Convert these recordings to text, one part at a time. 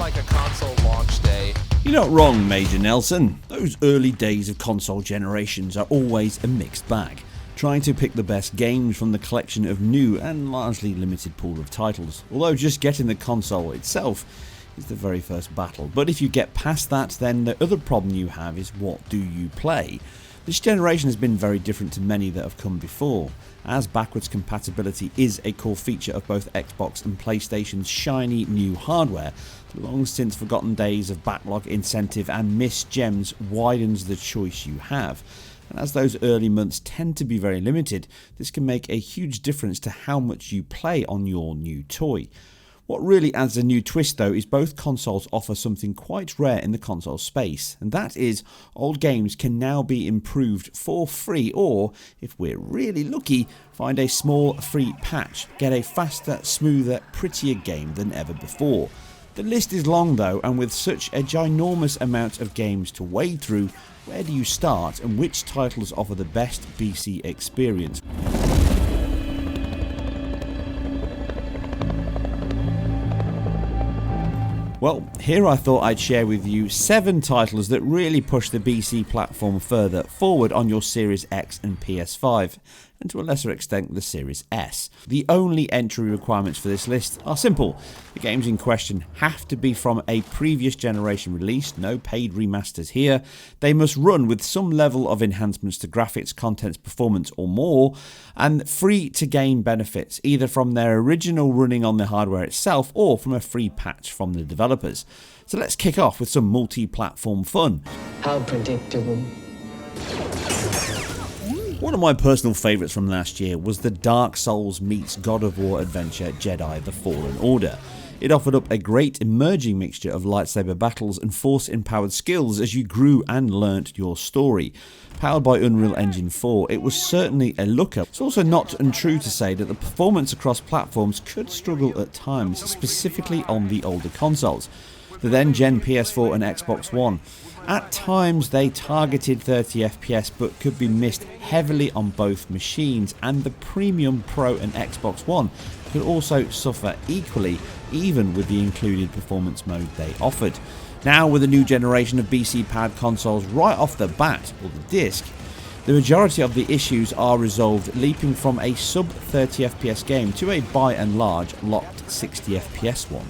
like a console launch day. You're not wrong, Major Nelson. Those early days of console generations are always a mixed bag, trying to pick the best games from the collection of new and largely limited pool of titles, although just getting the console itself is the very first battle. But if you get past that, then the other problem you have is, what do you play? This generation has been very different to many that have come before, as backwards compatibility is a core feature of both Xbox and PlayStation's shiny new hardware. The long since forgotten days of backlog incentive and missed gems widens the choice you have. And as those early months tend to be very limited, this can make a huge difference to how much you play on your new toy. What really adds a new twist though is both consoles offer something quite rare in the console space, and that is old games can now be improved for free, or, if we're really lucky, find a small free patch, get a faster, smoother, prettier game than ever before. The list is long though, and with such a ginormous amount of games to wade through, where do you start and which titles offer the best BC experience? Well, here I thought I'd share with you 7 titles that really push the BC platform further forward on your Series X and PS5, and to a lesser extent the Series S. The only entry requirements for this list are simple. The games in question have to be from a previous generation release, no paid remasters here. They must run with some level of enhancements to graphics, content, performance or more, and free to gain benefits, either from their original running on the hardware itself or from a free patch from the developers. So let's kick off with some multi-platform fun. How predictable. One of my personal favourites from last year was the Dark Souls meets God of War adventure Jedi: The Fallen Order. It offered up a great emerging mixture of lightsaber battles and force-empowered skills as you grew and learnt your story. Powered by Unreal Engine 4, it was certainly a looker. It's also not untrue to say that the performance across platforms could struggle at times, specifically on the older consoles. The then-gen PS4 and Xbox One. At times they targeted 30 FPS but could be missed heavily on both machines, and the Premium Pro and Xbox One could also suffer equally, even with the included performance mode they offered. Now with a new generation of BC powered consoles right off the bat, or the disc, the majority of the issues are resolved, leaping from a sub 30 FPS game to a by and large locked 60 FPS one.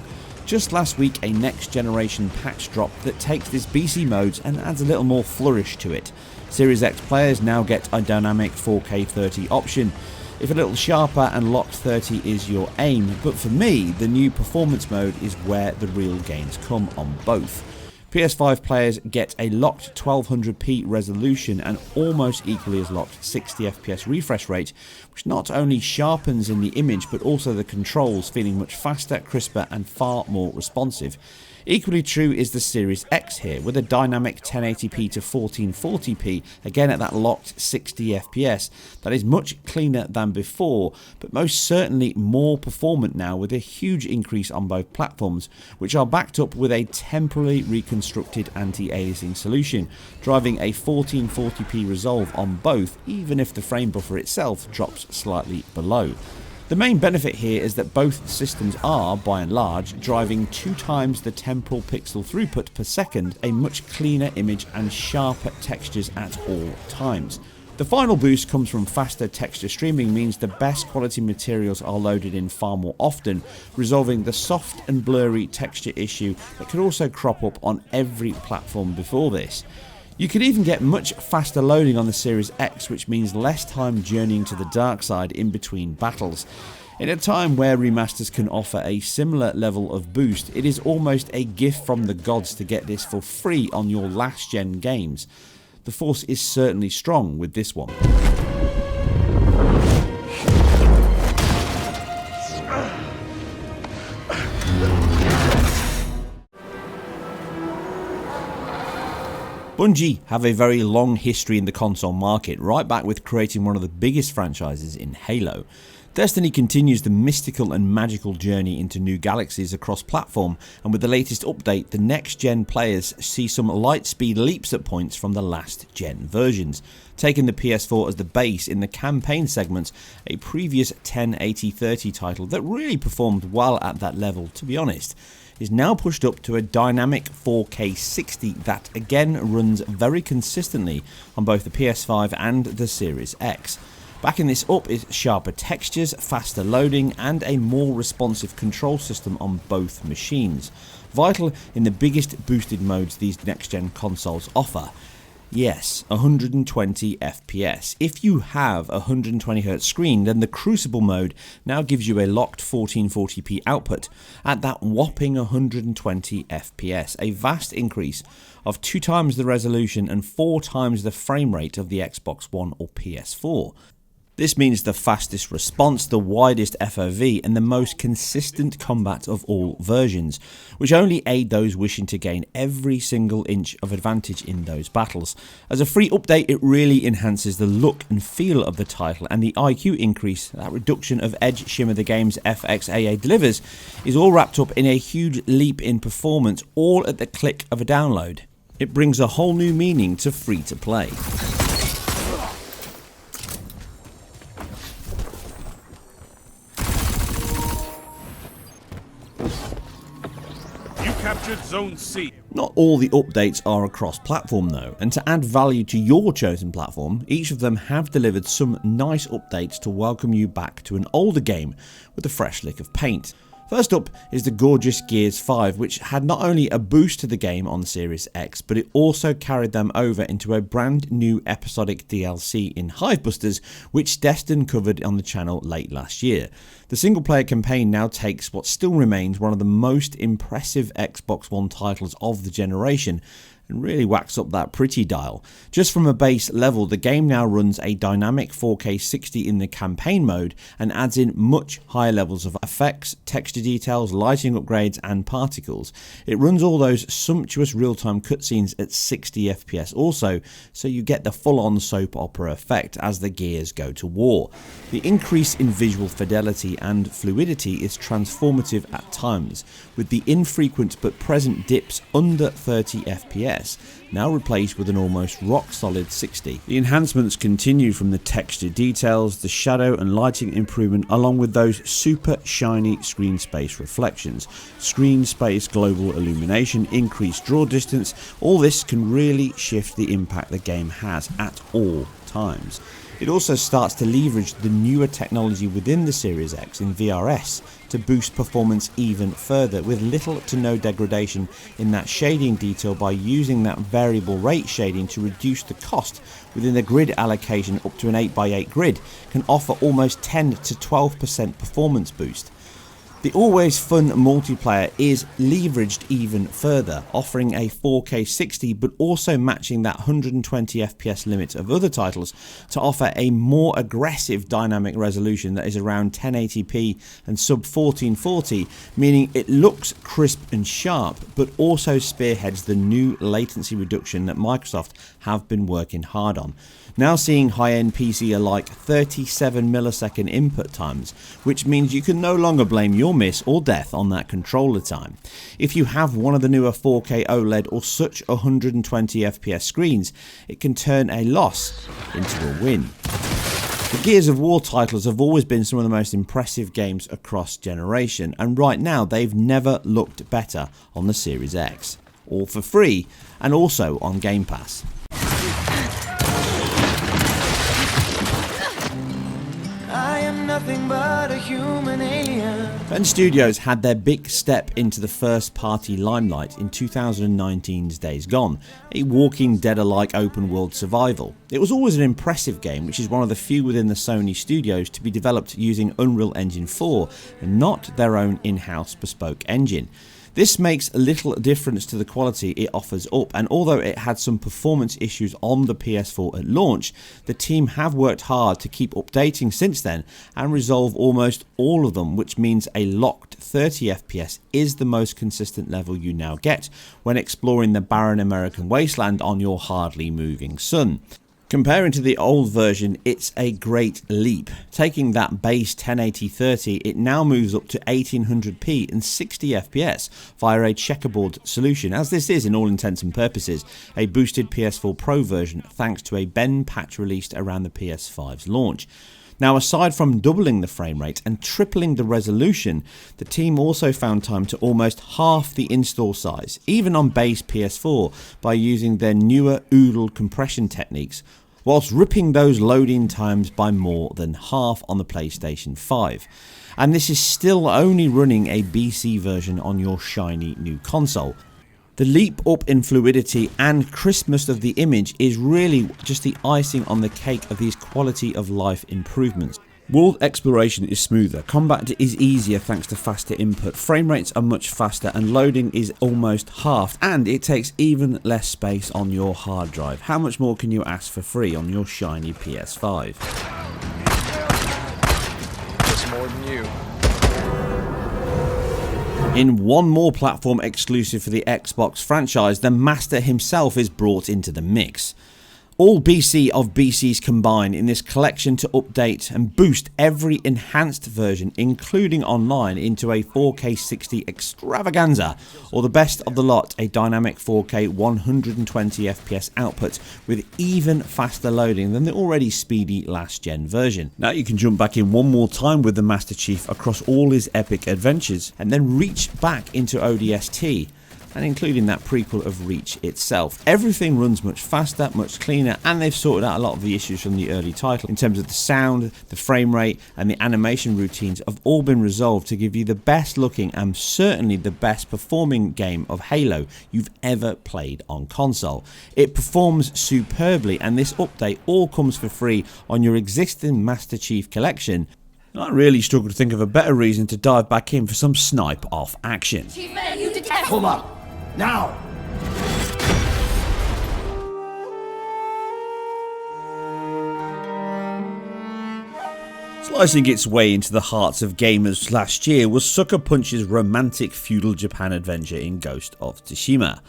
Just last week, a next generation patch dropped that takes this BC mode and adds a little more flourish to it. Series X players now get a dynamic 4K 30 option. If a little sharper and locked 30 is your aim, but for me, the new performance mode is where the real gains come on both. PS5 players get a locked 1200p resolution and almost equally as locked 60 FPS refresh rate, which not only sharpens in the image but also the controls, feeling much faster, crisper and far more responsive. Equally true is the Series X here, with a dynamic 1080p to 1440p, again at that locked 60 FPS. That is much cleaner than before, but most certainly more performant now, with a huge increase on both platforms, which are backed up with a temporarily reconstructed anti-aliasing solution, driving a 1440p resolve on both, even if the frame buffer itself drops slightly below. The main benefit here is that both systems are, by and large, driving 2 times the temporal pixel throughput per second, a much cleaner image and sharper textures at all times. The final boost comes from faster texture streaming, means the best quality materials are loaded in far more often, resolving the soft and blurry texture issue that could also crop up on every platform before this. You could even get much faster loading on the Series X, which means less time journeying to the dark side in between battles. In a time where remasters can offer a similar level of boost, it is almost a gift from the gods to get this for free on your last gen games. The force is certainly strong with this one. Bungie have a very long history in the console market, right back with creating one of the biggest franchises in Halo. Destiny continues the mystical and magical journey into new galaxies across platform, and with the latest update, the next-gen players see some light-speed leaps at points from the last-gen versions. Taking the PS4 as the base in the campaign segments, a previous 1080-30 title that really performed well at that level, to be honest, is now pushed up to a dynamic 4K 60 that again runs very consistently on both the PS5 and the Series X. Backing this up is sharper textures, faster loading, and a more responsive control system on both machines, vital in the biggest boosted modes these next-gen consoles offer. Yes, 120 FPS. If you have a 120Hz screen, then the Crucible mode now gives you a locked 1440p output at that whopping 120 FPS, a vast increase of 2 times the resolution and 4 times the frame rate of the Xbox One or PS4. This means the fastest response, the widest FOV, and the most consistent combat of all versions, which only aid those wishing to gain every single inch of advantage in those battles. As a free update, it really enhances the look and feel of the title, and the IQ increase, that reduction of edge shimmer the game's FXAA delivers, is all wrapped up in a huge leap in performance, all at the click of a download. It brings a whole new meaning to free-to-play. Captured Zone C. Not all the updates are across platform though, and to add value to your chosen platform, each of them have delivered some nice updates to welcome you back to an older game with a fresh lick of paint. First up is the gorgeous Gears 5, which had not only a boost to the game on the Series X, but it also carried them over into a brand new episodic DLC in Hivebusters, which Destin covered on the channel late last year. The single player campaign now takes what still remains one of the most impressive Xbox One titles of the generation, and really whacks up that pretty dial. Just from a base level, the game now runs a dynamic 4K 60 in the campaign mode and adds in much higher levels of effects, texture details, lighting upgrades and particles. It runs all those sumptuous real-time cutscenes at 60 FPS also, so you get the full-on soap opera effect as the gears go to war. The increase in visual fidelity and fluidity is transformative at times, with the infrequent but present dips under 30 FPS now replaced with an almost rock-solid 60. The enhancements continue from the texture details, the shadow and lighting improvement, along with those super shiny screen space reflections, screen space global illumination, increased draw distance. All this can really shift the impact the game has at all times. It also starts to leverage the newer technology within the Series X in VRS to boost performance even further, with little to no degradation in that shading detail by using that variable rate shading to reduce the cost within the grid allocation. Up to an 8x8 grid can offer almost 10 to 12% performance boost. The always fun multiplayer is leveraged even further, offering a 4K 60 but also matching that 120 FPS limit of other titles to offer a more aggressive dynamic resolution that is around 1080p and sub 1440, meaning it looks crisp and sharp but also spearheads the new latency reduction that Microsoft have been working hard on. Now seeing high-end PC alike 37 millisecond input times, which means you can no longer blame your miss or death on that controller time. If you have one of the newer 4K OLED or such 120 FPS screens, it can turn a loss into a win. The Gears of War titles have always been some of the most impressive games across generation, and right now they've never looked better on the Series X. All for free, and also on Game Pass. Nothing but a human alien. Bend Studios had their big step into the first party limelight in 2019's Days Gone, a Walking Dead-alike open world survival. It was always an impressive game, which is one of the few within the Sony studios to be developed using Unreal Engine 4 and not their own in-house bespoke engine. This makes little difference to the quality it offers up, and although it had some performance issues on the PS4 at launch, the team have worked hard to keep updating since then and resolve almost all of them, which means a locked 30 FPS is the most consistent level you now get when exploring the barren American wasteland on your hardly moving sun. Comparing to the old version, it's a great leap. Taking that base 1080-30, it now moves up to 1800p and 60 FPS via a checkerboard solution, as this is, in all intents and purposes, a boosted PS4 Pro version thanks to a Ben patch released around the PS5's launch. Now, aside from doubling the frame rate and tripling the resolution, the team also found time to almost half the install size, even on base PS4, by using their newer oodle compression techniques, whilst ripping those loading times by more than half on the PlayStation 5. And this is still only running a BC version on your shiny new console. The leap up in fluidity and crispness of the image is really just the icing on the cake of these quality of life improvements. World exploration is smoother, combat is easier thanks to faster input, frame rates are much faster and loading is almost halved, and it takes even less space on your hard drive. How much more can you ask for free on your shiny PS5? Just more than you. In one more platform exclusive for the Xbox franchise, the Master himself is brought into the mix. All BC of BCs combine in this collection to update and boost every enhanced version, including online, into a 4K 60 extravaganza, or the best of the lot, a dynamic 4K 120 FPS output with even faster loading than the already speedy last gen version. Now you can jump back in one more time with the Master Chief across all his epic adventures, and then reach back into ODST, and including that prequel of Reach itself. Everything runs much faster, much cleaner, and they've sorted out a lot of the issues from the early title in terms of the sound, the frame rate, and the animation routines have all been resolved to give you the best looking and certainly the best performing game of Halo you've ever played on console. It performs superbly, and this update all comes for free on your existing Master Chief collection. I really struggle to think of a better reason to dive back in for some snipe off action. Chief Man, you detect. Pull up! Now! Slicing its way into the hearts of gamers last year was Sucker Punch's romantic feudal Japan adventure in Ghost of Tsushima.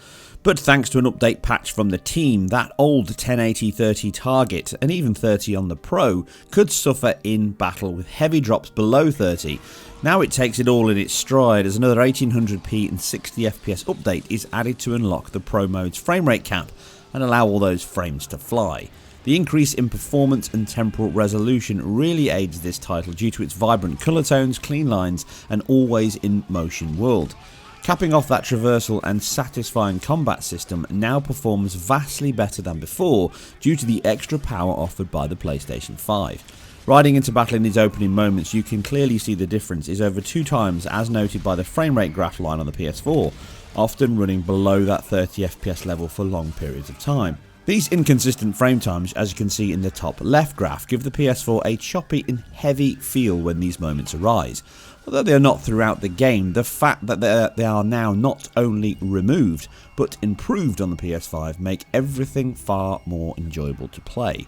But thanks to an update patch from the team, that old 1080-30 target, and even 30 on the Pro, could suffer in battle with heavy drops below 30. Now it takes it all in its stride as another 1800p and 60 FPS update is added to unlock the Pro mode's framerate cap and allow all those frames to fly. The increase in performance and temporal resolution really aids this title due to its vibrant colour tones, clean lines, and always in motion world. Capping off that traversal and satisfying combat system now performs vastly better than before due to the extra power offered by the PlayStation 5. Riding into battle in these opening moments, you can clearly see the difference is over 2 times as noted by the framerate graph line on the PS4, often running below that 30 FPS level for long periods of time. These inconsistent frame times, as you can see in the top left graph, give the PS4 a choppy and heavy feel when these moments arise. Although they are not throughout the game, the fact that they are now not only removed but improved on the PS5 make everything far more enjoyable to play.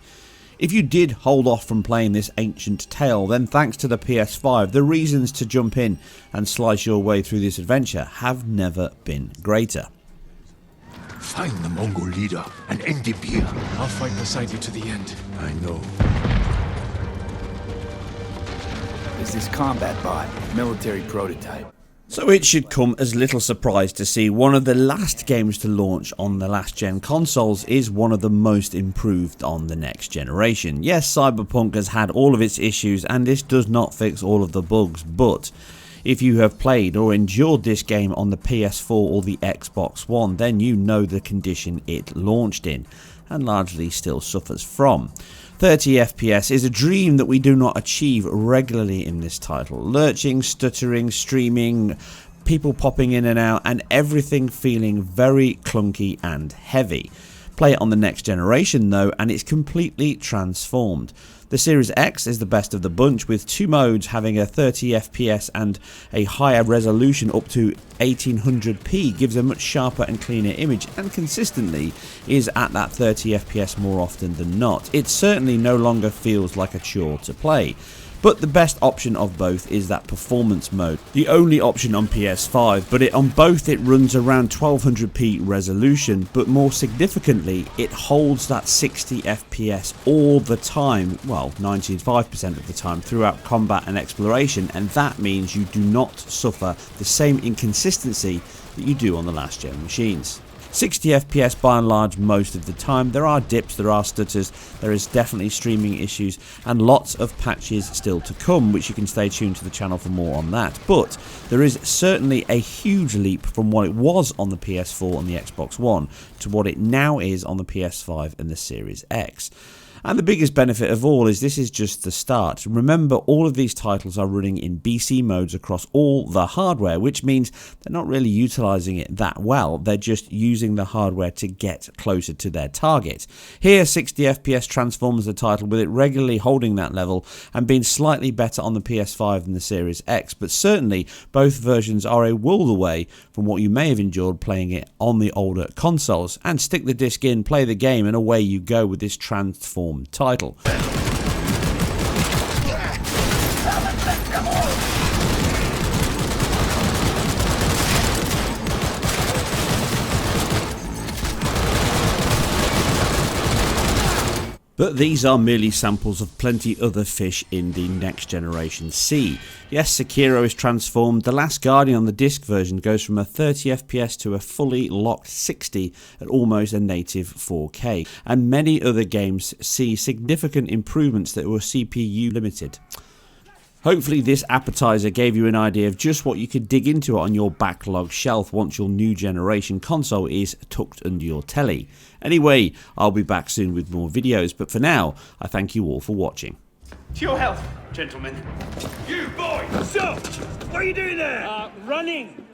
If you did hold off from playing this ancient tale, then thanks to the PS5, the reasons to jump in and slice your way through this adventure have never been greater. Find the Mongol leader and end him here. I'll fight beside you to the end. I know. Is this combat bot, military prototype? So it should come as little surprise to see one of the last games to launch on the last gen consoles is one of the most improved on the next generation. Yes, Cyberpunk has had all of its issues and this does not fix all of the bugs, but if you have played or endured this game on the PS4 or the Xbox One, then you know the condition it launched in and largely still suffers from. 30 FPS is a dream that we do not achieve regularly in this title. Lurching, stuttering, streaming, people popping in and out, and everything feeling very clunky and heavy. Play it on the next generation though, and it's completely transformed. The Series X is the best of the bunch, with 2 modes having a 30 FPS and a higher resolution up to 1800p gives a much sharper and cleaner image, and consistently is at that 30 FPS more often than not. It certainly no longer feels like a chore to play. But the best option of both is that performance mode, the only option on PS5, but on both it runs around 1200p resolution, but more significantly it holds that 60 FPS all the time, well 95% of the time throughout combat and exploration, and that means you do not suffer the same inconsistency that you do on the last gen machines. 60 FPS by and large most of the time. There are dips, there are stutters, there is definitely streaming issues and lots of patches still to come, which you can stay tuned to the channel for more on that. But there is certainly a huge leap from what it was on the PS4 and the Xbox One to what it now is on the PS5 and the Series X. And the biggest benefit of all is this is just the start. Remember, all of these titles are running in BC modes across all the hardware, which means they're not really utilizing it that well. They're just using the hardware to get closer to their target. Here, 60 FPS transforms the title, with it regularly holding that level and being slightly better on the PS5 than the Series X, but certainly both versions are a world away from what you may have enjoyed playing it on the older consoles. And stick the disc in, play the game, and away you go with this transformed title. But these are merely samples of plenty other fish in the next generation sea. Yes, Sekiro is transformed. The Last Guardian on the disc version goes from a 30 FPS to a fully locked 60 at almost a native 4K. And many other games see significant improvements that were CPU limited. Hopefully this appetizer gave you an idea of just what you could dig into on your backlog shelf once your new generation console is tucked under your telly. Anyway, I'll be back soon with more videos, but for now, I thank you all for watching. To your health, gentlemen. You boy! So, what are you doing there? Running.